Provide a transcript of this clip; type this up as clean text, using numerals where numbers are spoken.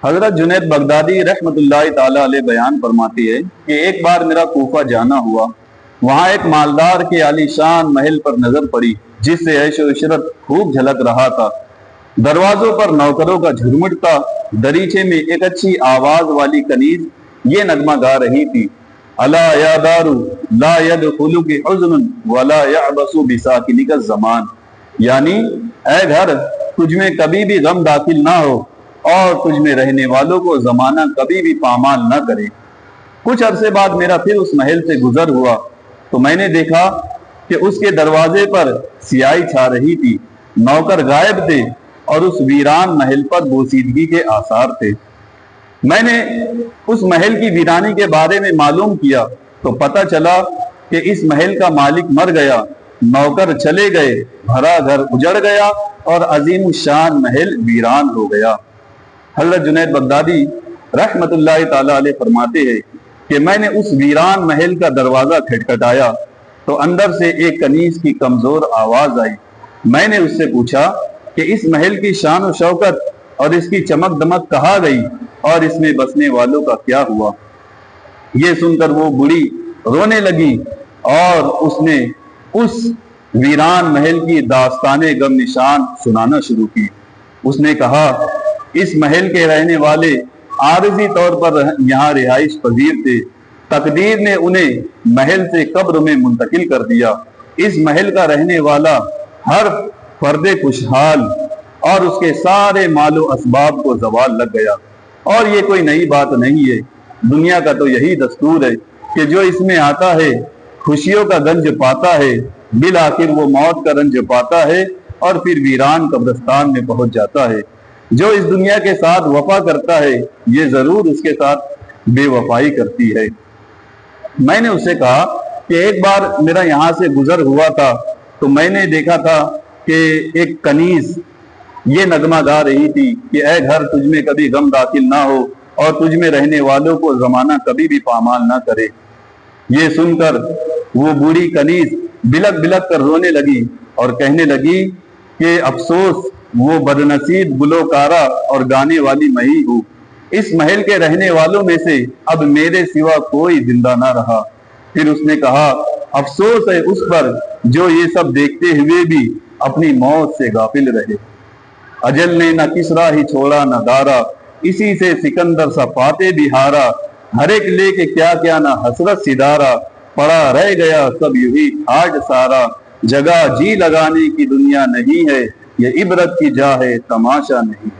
حضرت جنید بغدادی رحمت اللہ تعالی علیہ بیان فرماتی ہے کہ ایک بار میرا کوفہ جانا ہوا۔ وہاں ایک مالدار کے عالی شان محل پر نظر پڑی جس سے عیش و عشرت خوب جھلک رہا تھا۔ دروازوں پر نوکروں کا جھرمٹ تھا۔ دریچے میں ایک اچھی آواز والی کنیز یہ نغمہ گا رہی تھی: الا یا دارو لا يدخلک حزن ولا يعبس بساکنک الزمان، یعنی اے گھر، تجھ میں کبھی بھی غم داخل نہ ہو اور تجھ میں رہنے والوں کو زمانہ کبھی بھی پامال نہ کرے۔ کچھ عرصے بعد میرا پھر اس محل سے گزر ہوا تو میں نے دیکھا کہ اس کے دروازے پر سیاہی چھا رہی تھی، نوکر غائب تھے اور اس ویران محل پر بوسیدگی کے آثار تھے۔ میں نے اس محل کی ویرانی کے بارے میں معلوم کیا تو پتہ چلا کہ اس محل کا مالک مر گیا، نوکر چلے گئے، بھرا گھر اجڑ گیا اور عظیم الشان محل ویران ہو گیا۔ حضرت جنید بغدادی رحمت اللہ تعالی علیہ فرماتے ہیں کہ میں نے اس ویران محل کا دروازہ کھٹکھٹایا تو اندر سے ایک کنیز کی کمزور آواز آئی۔ میں نے اس سے پوچھا کہ اس محل کی شان و شوکت اور اس کی چمک دمک کہاں گئی اور اس میں بسنے والوں کا کیا ہوا؟ یہ سن کر وہ بوڑھی رونے لگی اور اس نے اس ویران محل کی داستان غم نشان سنانا شروع کی۔ اس نے کہا، اس محل کے رہنے والے عارضی طور پر یہاں رہائش پذیر تھے۔ تقدیر نے انہیں محل سے قبر میں منتقل کر دیا۔ اس محل کا رہنے والا ہر فرد خوشحال اور اس کے سارے مال و اسباب کو زوال لگ گیا، اور یہ کوئی نئی بات نہیں ہے۔ دنیا کا تو یہی دستور ہے کہ جو اس میں آتا ہے خوشیوں کا گنج پاتا ہے، بالآخر وہ موت کا رنج پاتا ہے اور پھر ویران قبرستان میں پہنچ جاتا ہے۔ جو اس دنیا کے ساتھ وفا کرتا ہے یہ ضرور اس کے ساتھ بے وفائی کرتی ہے۔ میں نے اس سے کہا کہ ایک بار میرا یہاں سے گزر ہوا تھا تو میں نے دیکھا تھا کہ ایک کنیز یہ نغمہ گا رہی تھی کہ اے گھر، تجھ میں کبھی غم داخل نہ ہو اور تجھ میں رہنے والوں کو زمانہ کبھی بھی پامال نہ کرے۔ یہ سن کر وہ بوڑھی کنیز بلک بلک کر رونے لگی اور کہنے لگی کہ افسوس، وہ بدنصیب گلوکارہ اور گانے والی میں ہی ہوں۔ اس محل کے رہنے والوں میں سے اب میرے سوا کوئی زندہ نہ رہا۔ پھر اس نے کہا، افسوس ہے اس پر جو یہ سب دیکھتے ہوئے بھی اپنی موت سے غافل رہے۔ اجل نے نہ کسرا ہی چھوڑا نہ دارا، اسی سے سکندر سا پاتے بھی ہارا۔ ہر ایک لے کے کیا کیا نہ حسرت سدارا، پڑا رہ گیا سب یہی ٹھاٹ سارا۔ جگہ جی لگانے کی دنیا نہیں ہے، یہ عبرت کی جا ہے تماشا نہیں ہے۔